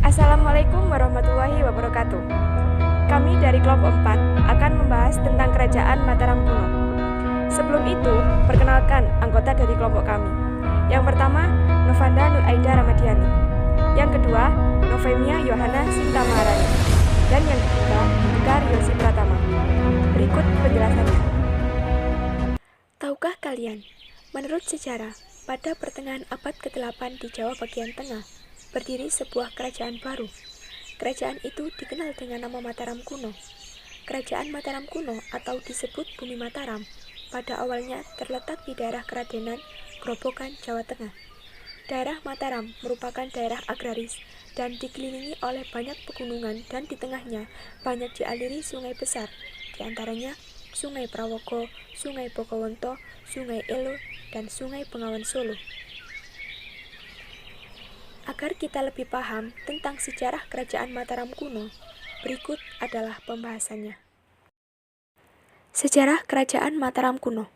Assalamualaikum warahmatullahi wabarakatuh. Kami dari kelompok 4 akan membahas tentang kerajaan Mataram kuno. Sebelum itu, perkenalkan anggota dari kelompok kami. Yang pertama, Novanda Nur Aida Ramadiani. Yang kedua, Novemia Yohana Sinta Maharani. Dan yang ketiga, Ika Ryosi Pratama. Berikut penjelasannya. Tahukah kalian, menurut sejarah, pada pertengahan abad ke-8 di Jawa bagian tengah, berdiri sebuah kerajaan baru. Kerajaan itu dikenal dengan nama Mataram kuno. Kerajaan Mataram kuno atau disebut Bumi Mataram pada awalnya terletak di daerah Keradenan, Grobogan, Jawa Tengah. Daerah Mataram merupakan daerah agraris dan dikelilingi oleh banyak pegunungan dan di tengahnya banyak dialiri sungai besar, di antaranya Sungai Prawogo, Sungai Bogowonto, Sungai Elo, dan Sungai Bengawan Solo. Agar kita lebih paham tentang sejarah kerajaan Mataram kuno, berikut adalah pembahasannya. Sejarah kerajaan Mataram kuno.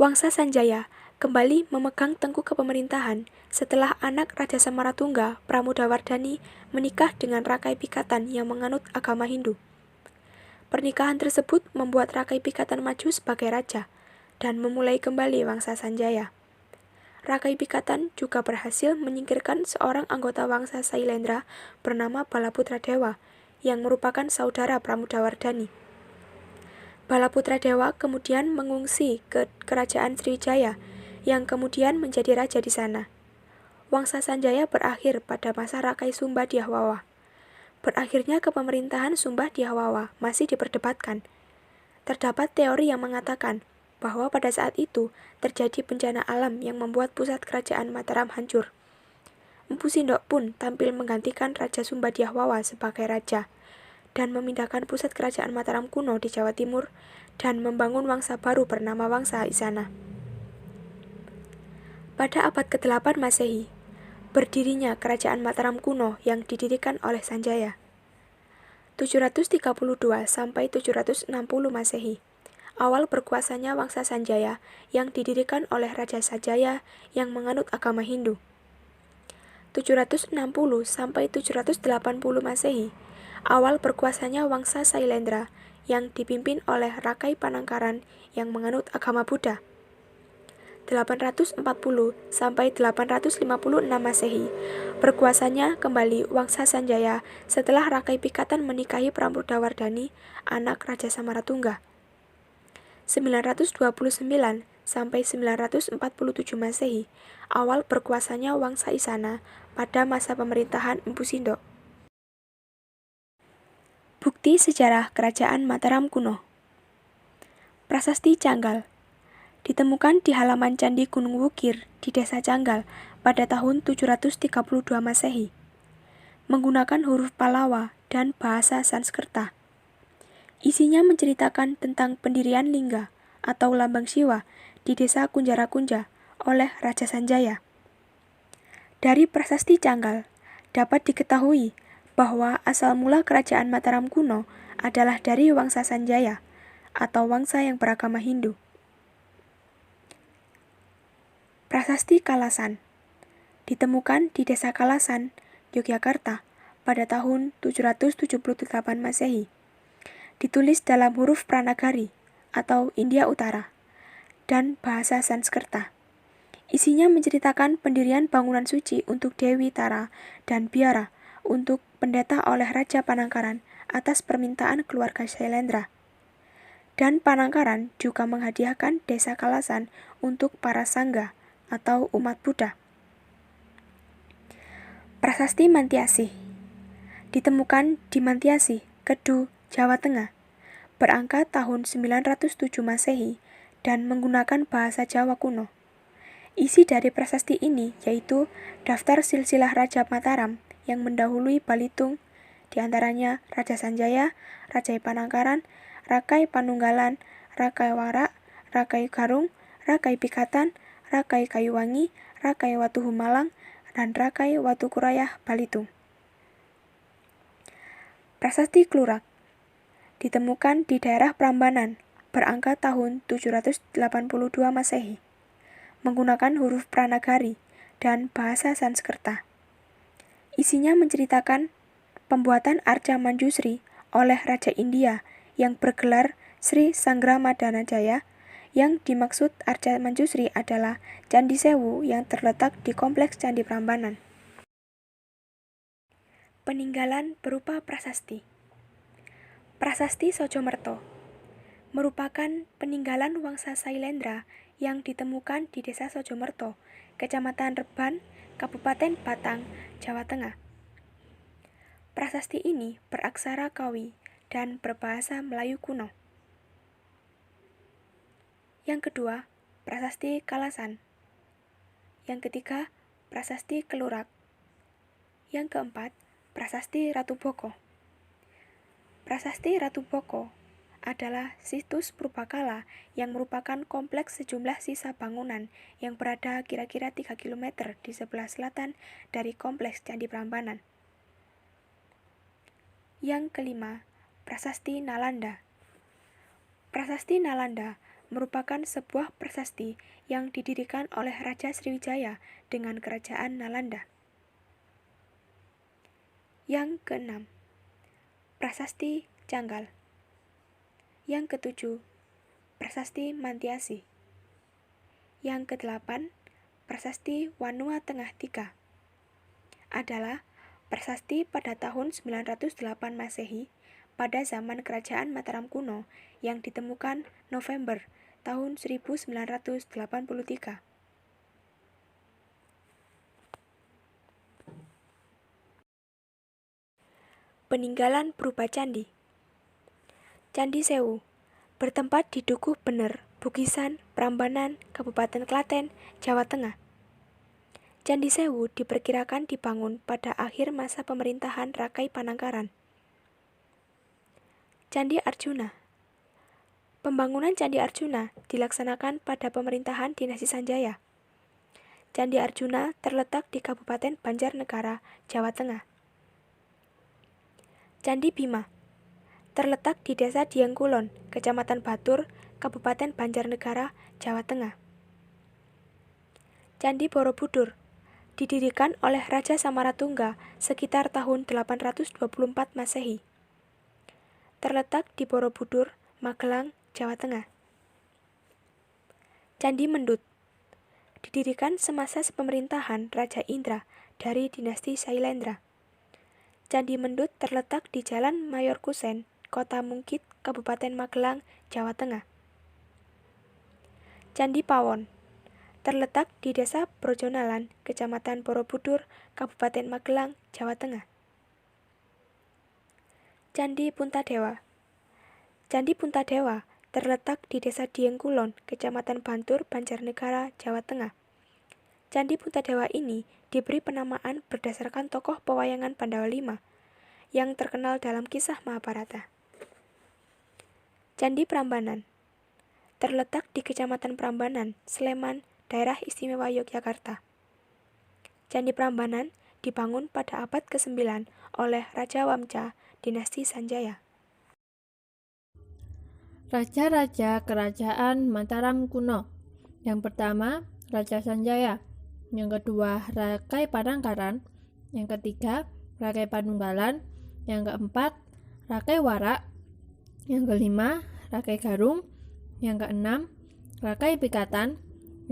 Wangsa Sanjaya kembali memegang tengku kepemerintahan setelah anak Raja Samaratungga, Pramodawardhani, menikah dengan Rakai Pikatan yang menganut agama Hindu. Pernikahan tersebut membuat Rakai Pikatan maju sebagai raja dan memulai kembali Wangsa Sanjaya. Rakai Pikatan juga berhasil menyingkirkan seorang anggota Wangsa Sailendra bernama Balaputra Dewa yang merupakan saudara Pramodawardhani. Balaputra Dewa kemudian mengungsi ke kerajaan Sriwijaya yang kemudian menjadi raja di sana. Wangsa Sanjaya berakhir pada masa Rakai Sumba Dyahwawa. Berakhirnya kepemerintahan Sumba Dyahwawa masih diperdebatkan. Terdapat teori yang mengatakan bahwa pada saat itu terjadi bencana alam yang membuat pusat kerajaan Mataram hancur. Empu Sindok pun tampil menggantikan Raja Sumba Dyahwawa sebagai raja dan memindahkan pusat kerajaan Mataram kuno di Jawa Timur dan membangun wangsa baru bernama Wangsa Isana. Pada abad ke-8 Masehi, berdirinya kerajaan Mataram kuno yang didirikan oleh Sanjaya. 732 sampai 760 Masehi. Awal berkuasanya Wangsa Sanjaya yang didirikan oleh Raja Sanjaya yang menganut agama Hindu. 760 sampai 780 Masehi. Awal berkuasanya Wangsa Sailendra yang dipimpin oleh Rakai Panangkaran yang menganut agama Buddha. 840 sampai 856 Masehi. Berkuasanya kembali Wangsa Sanjaya setelah Rakai Pikatan menikahi Pramodawardhani, anak Raja Samaratungga. 929 sampai 947 Masehi, awal berkuasanya Wangsa Isana pada masa pemerintahan Empu Sindok. Bukti sejarah kerajaan Mataram kuno. Prasasti Canggal ditemukan di halaman Candi Gunung Wukir di Desa Canggal pada tahun 732 Masehi, menggunakan huruf Pallawa dan bahasa Sanskerta. Isinya menceritakan tentang pendirian lingga atau lambang Siwa di desa Kunjarakunja oleh Raja Sanjaya. Dari prasasti Canggal dapat diketahui bahwa asal mula kerajaan Mataram kuno adalah dari Wangsa Sanjaya atau wangsa yang beragama Hindu. Prasasti Kalasan ditemukan di Desa Kalasan, Yogyakarta pada tahun 778 Masehi. Ditulis dalam huruf Pranagari atau India Utara dan bahasa Sanskerta. Isinya menceritakan pendirian bangunan suci untuk Dewi Tara dan biara untuk pendeta oleh Raja Panangkaran atas permintaan keluarga Sailendra. Dan Panangkaran juga menghadiahkan Desa Kalasan untuk para sangga atau umat Buddha. Prasasti Mantiasih ditemukan di Mantiasih, Kedu, Jawa Tengah, berangka tahun 907 Masehi dan menggunakan bahasa Jawa kuno. Isi dari prasasti ini yaitu daftar silsilah Raja Mataram yang mendahului Balitung, diantaranya Raja Sanjaya, Raja Panangkaran, Rakai Panunggalan, Rakai Warak, Rakai Garung, Rakai Pikatan, Rakai Kayuwangi, Rakai Watuhumalang, dan Rakai Watukurayah Balitung. Prasasti Klurak ditemukan di daerah Prambanan, berangka tahun 782 Masehi, menggunakan huruf Pranagari dan bahasa Sanskerta. Isinya menceritakan pembuatan Arca Manjusri oleh Raja India yang bergelar Sri Sangramadana-Jaya. Yang dimaksud Arca Manjusri adalah Candi Sewu yang terletak di Kompleks Candi Prambanan. Peninggalan berupa prasasti. Prasasti Sojomerto merupakan peninggalan Wangsa Sailendra yang ditemukan di Desa Sojomerto, Kecamatan Reban, Kabupaten Batang, Jawa Tengah. Prasasti ini beraksara Kawi dan berbahasa Melayu kuno. Yang kedua, Prasasti Kalasan. Yang ketiga, Prasasti Kelurak. Yang keempat, Prasasti Ratu Boko. Prasasti Ratu Boko adalah situs purbakala yang merupakan kompleks sejumlah sisa bangunan yang berada kira-kira 3 km di sebelah selatan dari Kompleks Candi Prambanan. Yang kelima, Prasasti Nalanda. Prasasti Nalanda merupakan sebuah prasasti yang didirikan oleh Raja Sriwijaya dengan Kerajaan Nalanda. Yang keenam, Prasasti Janggal. Yang ketujuh, Prasasti Mantiasi. Yang kedelapan, Prasasti Wanua Tengah Tiga adalah prasasti pada tahun 908 Masehi pada zaman Kerajaan Mataram kuno yang ditemukan November tahun 1983. Peninggalan berupa candi. Candi Sewu bertempat di Dukuh Bener, Bugisan, Prambanan, Kabupaten Klaten, Jawa Tengah. Candi Sewu diperkirakan dibangun pada akhir masa pemerintahan Rakai Panangkaran. Candi Arjuna. Pembangunan Candi Arjuna dilaksanakan pada pemerintahan dinasti Sanjaya. Candi Arjuna terletak di Kabupaten Banjarnegara, Jawa Tengah. Candi Bima terletak di Desa Diengkulon, Kecamatan Batur, Kabupaten Banjarnegara, Jawa Tengah. Candi Borobudur didirikan oleh Raja Samaratungga sekitar tahun 824 Masehi. Terletak di Borobudur, Magelang, Jawa Tengah. Candi Mendut didirikan semasa pemerintahan Raja Indra dari dinasti Sailendra. Candi Mendut terletak di Jalan Mayor Kusen, Kota Mungkit, Kabupaten Magelang, Jawa Tengah. Candi Pawon terletak di Desa Brojonalan, Kecamatan Borobudur, Kabupaten Magelang, Jawa Tengah. Candi Puntadewa. Candi Puntadewa terletak di Desa Diengkulon, Kecamatan Bantur, Banjarnegara, Jawa Tengah. Candi Puntadewa ini diberi penamaan berdasarkan tokoh pewayangan Pandawa V yang terkenal dalam kisah Mahabharata. Candi Prambanan terletak di Kecamatan Prambanan, Sleman, Daerah Istimewa Yogyakarta. Candi Prambanan dibangun pada abad ke-9 oleh Raja Wamca, dinasti Sanjaya. Raja-raja Kerajaan Mataram kuno. Yang pertama, Raja Sanjaya. Yang kedua, Rakai Panangkaran. Yang ketiga, Rakai Panunggalan. Yang keempat, Rakai Warak. Yang kelima, Rakai Garung. Yang keenam, Rakai Pikatan.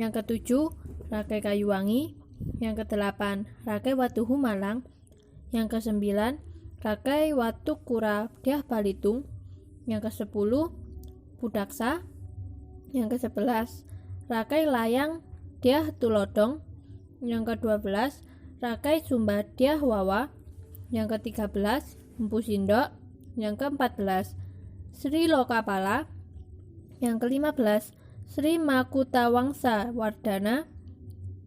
Yang ketujuh, Rakai Kayuwangi. Yang kedelapan, Rakai Watuhu Malang. Yang kesembilan, Rakai Watukura Dyah Balitung. Yang kesepuluh, Budaksa. Yang ke-11, Rakai Layang Dyah Tulodong. Yang ke-12, Rakai Sumba Dyah Wawa. Yang ke-13, Empu Sindok. Yang ke-14, Sri Lokapala. Yang ke-15, Sri Makuta Wangsa Wardana.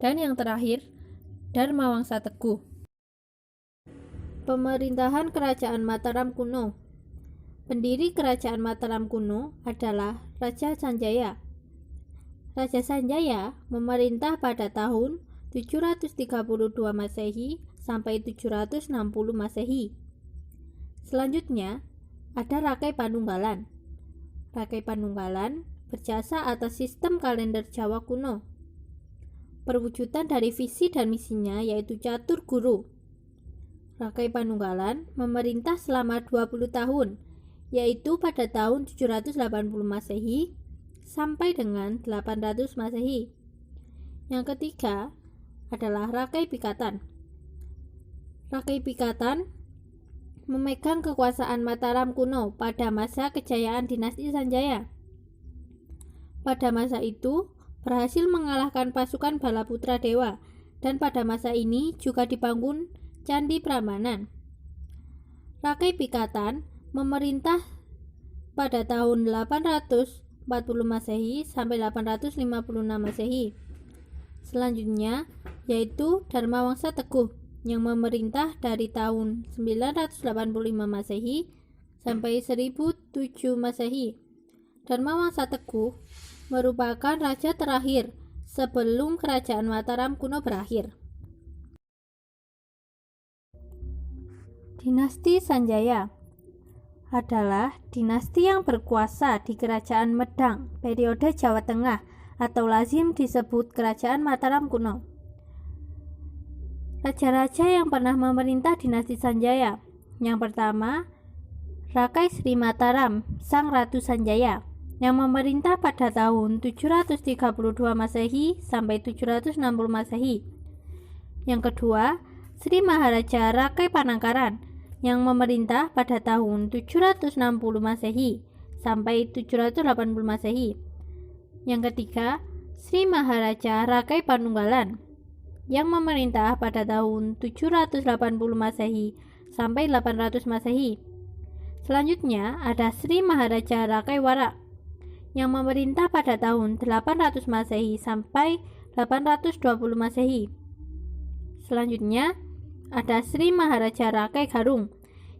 Dan yang terakhir, Dharma Wangsa Teguh. Pemerintahan Kerajaan Mataram kuno. Pendiri Kerajaan Mataram kuno adalah Raja Sanjaya. Raja Sanjaya memerintah pada tahun 732 Masehi sampai 760 Masehi. Selanjutnya, ada Rakai Panunggalan. Rakai Panunggalan berjasa atas sistem kalender Jawa kuno. Perwujudan dari visi dan misinya yaitu catur guru. Rakai Panunggalan memerintah selama 20 tahun, yaitu pada tahun 780 Masehi sampai dengan 800 Masehi. Yang ketiga adalah Rakai Pikatan. Rakai Pikatan memegang kekuasaan Mataram kuno pada masa kejayaan dinasti Sanjaya. Pada masa itu, berhasil mengalahkan pasukan Balaputra Dewa, dan pada masa ini juga dibangun Candi Prambanan. Rakai Pikatan memerintah pada tahun 840 Masehi sampai 856 Masehi. Selanjutnya yaitu Dharmawangsa Teguh yang memerintah dari tahun 985 Masehi sampai 1007 Masehi. Dharmawangsa Teguh merupakan raja terakhir sebelum kerajaan Mataram kuno berakhir. Dinasti Sanjaya adalah dinasti yang berkuasa di Kerajaan Medang periode Jawa Tengah atau lazim disebut Kerajaan Mataram kuno. Raja-raja yang pernah memerintah dinasti Sanjaya. Yang pertama, Rakai Sri Mataram, Sang Ratu Sanjaya, yang memerintah pada tahun 732 Masehi sampai 760 Masehi. Yang kedua, Sri Maharaja Rakai Panangkaran, yang memerintah pada tahun 760 Masehi sampai 780 Masehi. Yang ketiga, Sri Maharaja Rakai Panunggalan, yang memerintah pada tahun 780 Masehi sampai 800 Masehi. Selanjutnya ada Sri Maharaja Rakai Warak, yang memerintah pada tahun 800 Masehi sampai 820 Masehi. Selanjutnya ada Sri Maharaja Rakai Garung,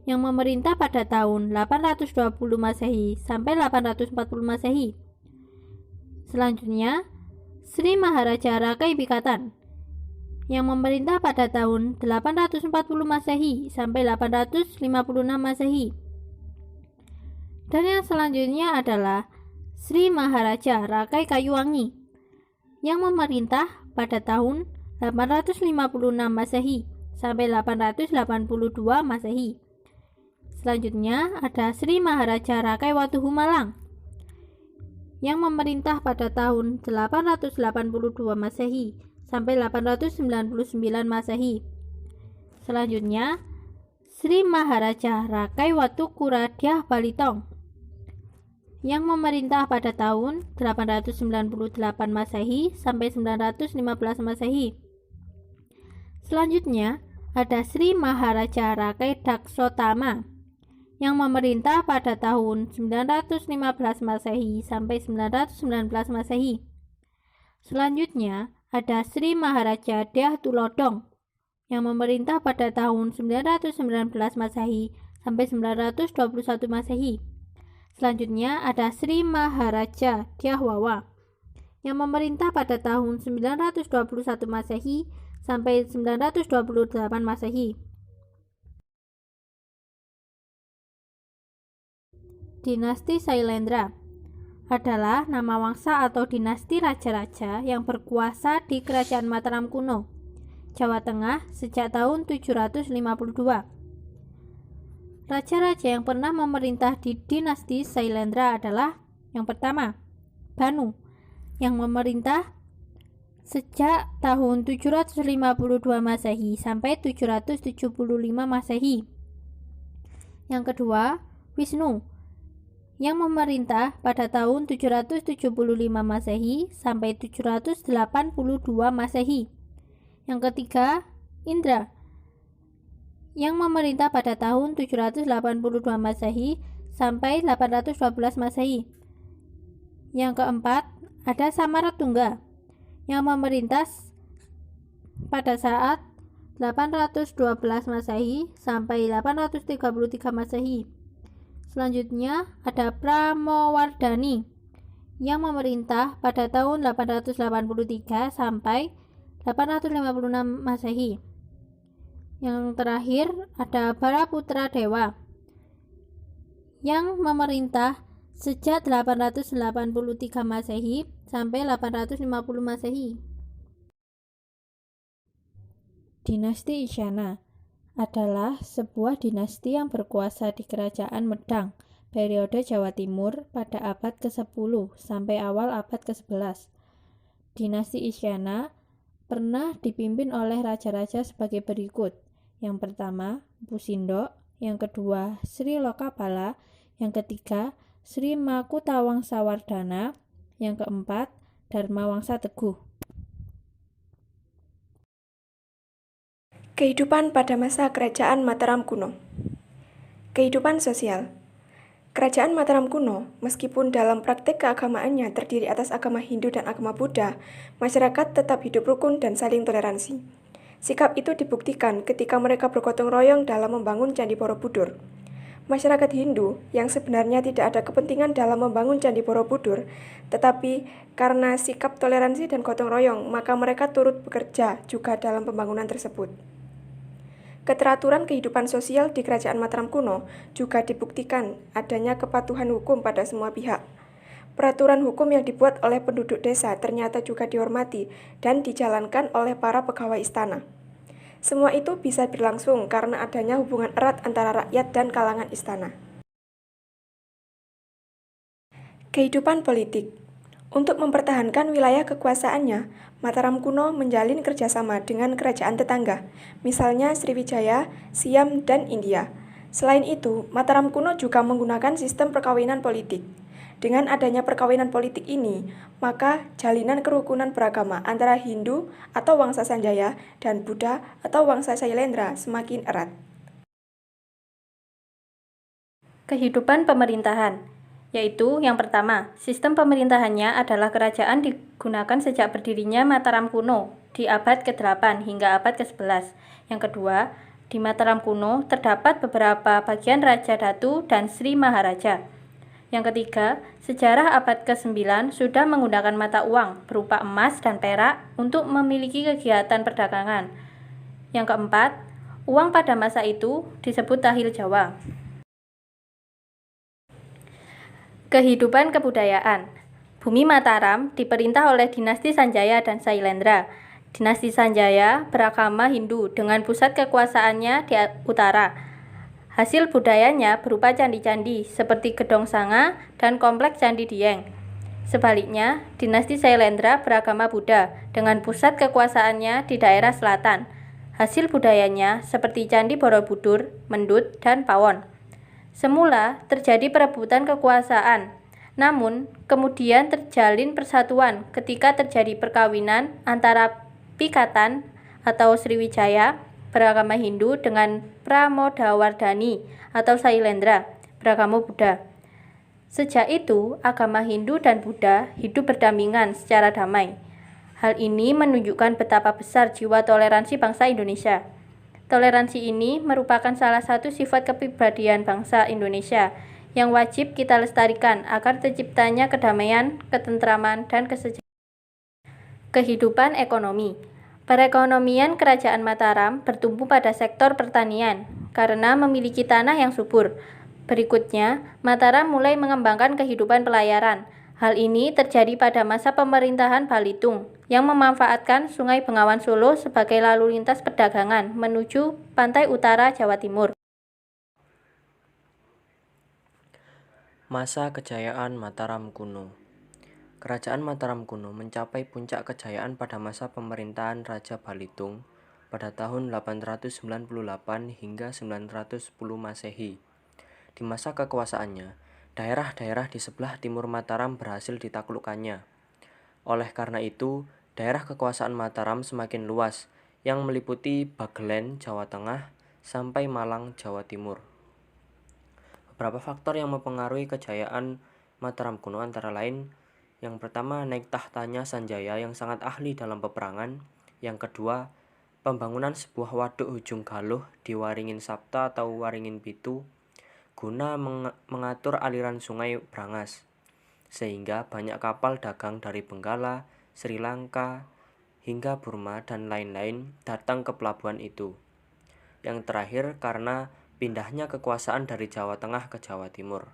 yang memerintah pada tahun 820 Masehi sampai 840 Masehi. Selanjutnya, Sri Maharaja Rakai Pikatan, yang memerintah pada tahun 840 Masehi sampai 856 Masehi. Dan yang selanjutnya adalah Sri Maharaja Rakai Kayuwangi, yang memerintah pada tahun 856 Masehi sampai 882 Masehi. Selanjutnya ada Sri Maharaja Rakai Watuhumalang, yang memerintah pada tahun 882 Masehi sampai 899 Masehi. Selanjutnya Sri Maharaja Rakai Watukuradya Balitong, yang memerintah pada tahun 898 Masehi sampai 915 Masehi. Selanjutnya ada Sri Maharaja Rakai Daksotama, yang memerintah pada tahun 915 Masehi sampai 919 Masehi. Selanjutnya ada Sri Maharaja Dyah Tulodong, yang memerintah pada tahun 919 Masehi sampai 921 Masehi. Selanjutnya ada Sri Maharaja Dyah Wawa, yang memerintah pada tahun 921 Masehi sampai 928 Masehi. Dinasti Sailendra adalah nama wangsa atau dinasti raja-raja yang berkuasa di Kerajaan Mataram kuno, Jawa Tengah sejak tahun 752. Raja-raja yang pernah memerintah di dinasti Sailendra adalah yang pertama, Banu, yang memerintah sejak tahun 752 Masehi sampai 775 Masehi. Yang kedua, Wisnu, yang memerintah pada tahun 775 Masehi sampai 782 Masehi. Yang ketiga, Indra, yang memerintah pada tahun 782 Masehi sampai 812 Masehi. Yang keempat, ada Samaratungga, yang memerintah pada saat 812 Masehi sampai 833 Masehi. Selanjutnya ada Pramowardhani, yang memerintah pada tahun 883 sampai 856 Masehi. Yang terakhir ada Balaputra Dewa, yang memerintah sejak 883 Masehi sampai 850 Masehi. Dinasti Isyana adalah sebuah dinasti yang berkuasa di Kerajaan Medang, periode Jawa Timur pada abad ke-10 sampai awal abad ke-11. Dinasti Isyana pernah dipimpin oleh raja-raja sebagai berikut. Yang pertama, Mpu Sindok, yang kedua, Sri Lokapala, yang ketiga, Sri Makutawangsawardhana, yang keempat, Dharma Wangsa Teguh. Kehidupan pada masa Kerajaan Mataram kuno. Kehidupan sosial. Kerajaan Mataram kuno, meskipun dalam praktek keagamaannya terdiri atas agama Hindu dan agama Buddha, masyarakat tetap hidup rukun dan saling toleransi. Sikap itu dibuktikan ketika mereka bergotong royong dalam membangun Candi Borobudur. Masyarakat Hindu yang sebenarnya tidak ada kepentingan dalam membangun Candi Borobudur, tetapi karena sikap toleransi dan gotong royong, maka mereka turut bekerja juga dalam pembangunan tersebut. Keteraturan kehidupan sosial di Kerajaan Mataram kuno juga dibuktikan adanya kepatuhan hukum pada semua pihak. Peraturan hukum yang dibuat oleh penduduk desa ternyata juga dihormati dan dijalankan oleh para pegawai istana. Semua itu bisa berlangsung karena adanya hubungan erat antara rakyat dan kalangan istana. Kehidupan politik. Untuk mempertahankan wilayah kekuasaannya, Mataram kuno menjalin kerjasama dengan kerajaan tetangga, misalnya Sriwijaya, Siam, dan India. Selain itu, Mataram kuno juga menggunakan sistem perkawinan politik. Dengan adanya perkawinan politik ini, maka jalinan kerukunan beragama antara Hindu atau Wangsa Sanjaya dan Buddha atau Wangsa Sailendra semakin erat. Kehidupan pemerintahan, yaitu yang pertama, sistem pemerintahannya adalah kerajaan digunakan sejak berdirinya Mataram kuno di abad ke-8 hingga abad ke-11. Yang kedua, di Mataram kuno terdapat beberapa bagian Raja Datu dan Sri Maharaja. Yang ketiga, sejarah abad ke-9 sudah menggunakan mata uang berupa emas dan perak untuk memiliki kegiatan perdagangan. Yang keempat, uang pada masa itu disebut tahil Jawa. Kehidupan kebudayaan. Bumi Mataram diperintah oleh dinasti Sanjaya dan Sailendra. Dinasti Sanjaya beragama Hindu dengan pusat kekuasaannya di utara. Hasil budayanya berupa candi-candi seperti Gedong Sanga dan Kompleks Candi Dieng. Sebaliknya, dinasti Sailendra beragama Buddha dengan pusat kekuasaannya di daerah selatan. Hasil budayanya seperti Candi Borobudur, Mendut, dan Pawon. Semula terjadi perebutan kekuasaan, namun kemudian terjalin persatuan ketika terjadi perkawinan antara Pikatan atau Sriwijaya beragama Hindu dengan Pramodawardhani atau Sailendra beragama Buddha. Sejak itu, agama Hindu dan Buddha hidup berdampingan secara damai. Hal ini menunjukkan betapa besar jiwa toleransi bangsa Indonesia. Toleransi ini merupakan salah satu sifat kepribadian bangsa Indonesia yang wajib kita lestarikan agar terciptanya kedamaian, ketentraman, dan kesejahteraan. Kehidupan ekonomi. Perekonomian Kerajaan Mataram bertumpu pada sektor pertanian karena memiliki tanah yang subur. Berikutnya, Mataram mulai mengembangkan kehidupan pelayaran. Hal ini terjadi pada masa pemerintahan Balitung yang memanfaatkan Sungai Bengawan Solo sebagai lalu lintas perdagangan menuju pantai utara Jawa Timur. Masa kejayaan Mataram kuno. Kerajaan Mataram kuno mencapai puncak kejayaan pada masa pemerintahan Raja Balitung pada tahun 898 hingga 910 Masehi. Di masa kekuasaannya, daerah-daerah di sebelah timur Mataram berhasil ditaklukkannya. Oleh karena itu, daerah kekuasaan Mataram semakin luas, yang meliputi Bagelen, Jawa Tengah, sampai Malang, Jawa Timur. Beberapa faktor yang mempengaruhi kejayaan Mataram kuno antara lain, yang pertama, naik tahtanya Sanjaya yang sangat ahli dalam peperangan. Yang kedua, pembangunan sebuah waduk Hujung Galuh di Waringin Sapta atau Waringin Pitu guna mengatur aliran sungai Brangas, sehingga banyak kapal dagang dari Benggala, Sri Lanka, hingga Burma dan lain-lain datang ke pelabuhan itu. Yang terakhir, karena pindahnya kekuasaan dari Jawa Tengah ke Jawa Timur.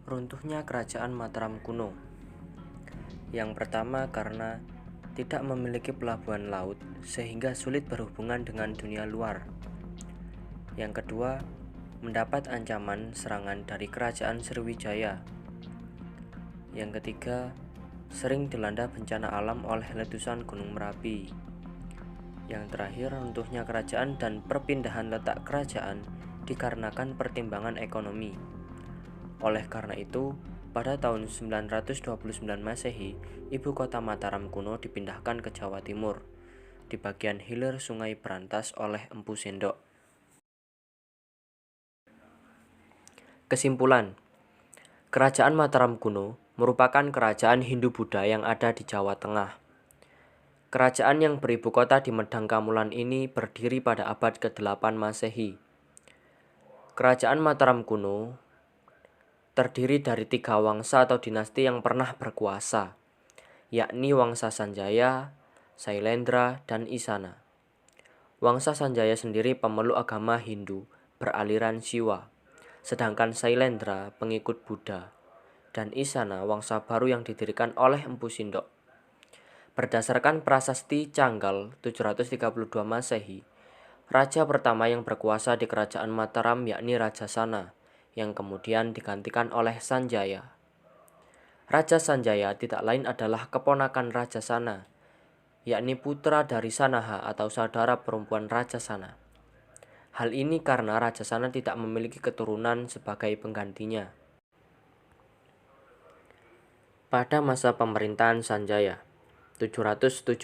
Runtuhnya Kerajaan Mataram kuno. Yang pertama, karena tidak memiliki pelabuhan laut sehingga sulit berhubungan dengan dunia luar. Yang kedua, mendapat ancaman serangan dari kerajaan Sriwijaya. Yang ketiga, sering dilanda bencana alam oleh letusan Gunung Merapi. Yang terakhir, runtuhnya kerajaan dan perpindahan letak kerajaan dikarenakan pertimbangan ekonomi. Oleh karena itu, pada tahun 929 Masehi, ibu kota Mataram kuno dipindahkan ke Jawa Timur, di bagian hilir Sungai Brantas oleh Empu Sindok. Kesimpulan, Kerajaan Mataram kuno merupakan kerajaan Hindu-Buddha yang ada di Jawa Tengah. Kerajaan yang beribu kota di Medang Kamulan ini berdiri pada abad ke-8 Masehi. Kerajaan Mataram kuno terdiri dari 3 wangsa atau dinasti yang pernah berkuasa, yakni Wangsa Sanjaya, Sailendra, dan Isana. Wangsa Sanjaya sendiri pemeluk agama Hindu beraliran Siwa, sedangkan Sailendra pengikut Buddha, dan Isana wangsa baru yang didirikan oleh Empu Sindok. Berdasarkan prasasti Canggal 732 Masehi, raja pertama yang berkuasa di kerajaan Mataram yakni Raja Sana, yang kemudian digantikan oleh Sanjaya. Raja Sanjaya tidak lain adalah keponakan Raja Sana, yakni putra dari Sanaha atau saudara perempuan Raja Sana. Hal ini karena Raja Sana tidak memiliki keturunan sebagai penggantinya. Pada masa pemerintahan Sanjaya, 717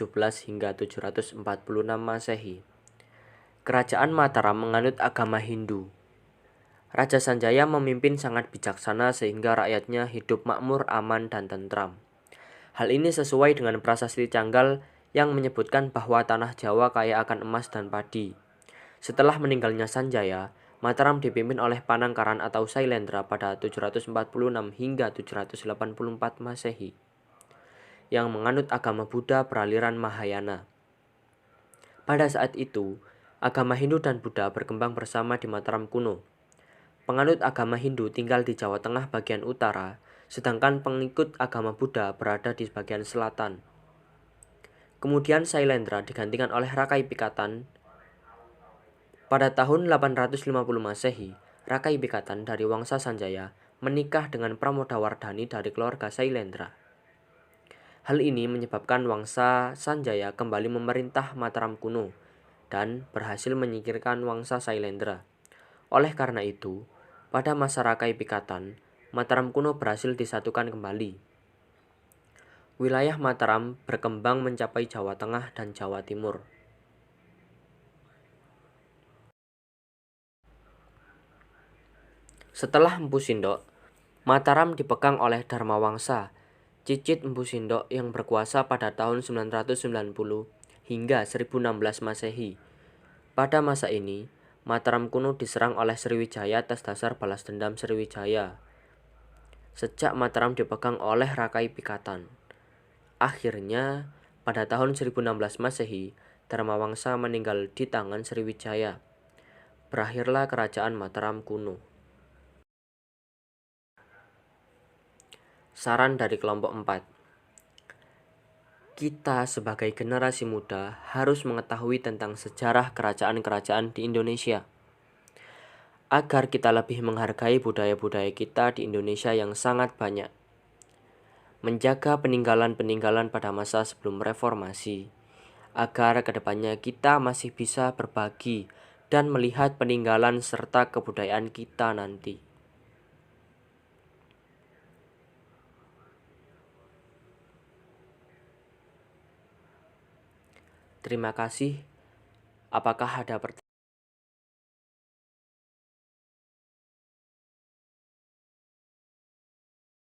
hingga 746 Masehi, Kerajaan Mataram menganut agama Hindu. Raja Sanjaya memimpin sangat bijaksana sehingga rakyatnya hidup makmur, aman, dan tentram. Hal ini sesuai dengan prasasti Canggal yang menyebutkan bahwa tanah Jawa kaya akan emas dan padi. Setelah meninggalnya Sanjaya, Mataram dipimpin oleh Panangkaran atau Sailendra pada 746 hingga 784 Masehi, yang menganut agama Buddha beraliran Mahayana. Pada saat itu, agama Hindu dan Buddha berkembang bersama di Mataram kuno. Penganut agama Hindu tinggal di Jawa Tengah bagian utara, sedangkan pengikut agama Buddha berada di bagian selatan. Kemudian Sailendra digantikan oleh Rakai Pikatan. Pada tahun 850 Masehi, Rakai Pikatan dari Wangsa Sanjaya menikah dengan Pramodawardhani dari keluarga Sailendra. Hal ini menyebabkan Wangsa Sanjaya kembali memerintah Mataram kuno dan berhasil menyingkirkan Wangsa Sailendra. Oleh karena itu, pada masa Rakai Pikatan, Mataram kuno berhasil disatukan kembali. Wilayah Mataram berkembang mencapai Jawa Tengah dan Jawa Timur. Setelah Empu Sindok, Mataram dipegang oleh Dharmawangsa, cicit Empu Sindok yang berkuasa pada tahun 990 hingga 1016 Masehi. Pada masa ini, Mataram kuno diserang oleh Sriwijaya atas dasar balas dendam Sriwijaya. Sejak Mataram dipegang oleh Rakai Pikatan. Akhirnya, pada tahun 1016 Masehi, Dharmawangsa meninggal di tangan Sriwijaya. Berakhirlah kerajaan Mataram kuno. Saran dari kelompok 4. Kita sebagai generasi muda harus mengetahui tentang sejarah kerajaan-kerajaan di Indonesia, agar kita lebih menghargai budaya-budaya kita di Indonesia yang sangat banyak. Menjaga peninggalan-peninggalan pada masa sebelum reformasi, agar kedepannya kita masih bisa berbagi dan melihat peninggalan serta kebudayaan kita nanti. Terima kasih. Apakah ada pertanyaan?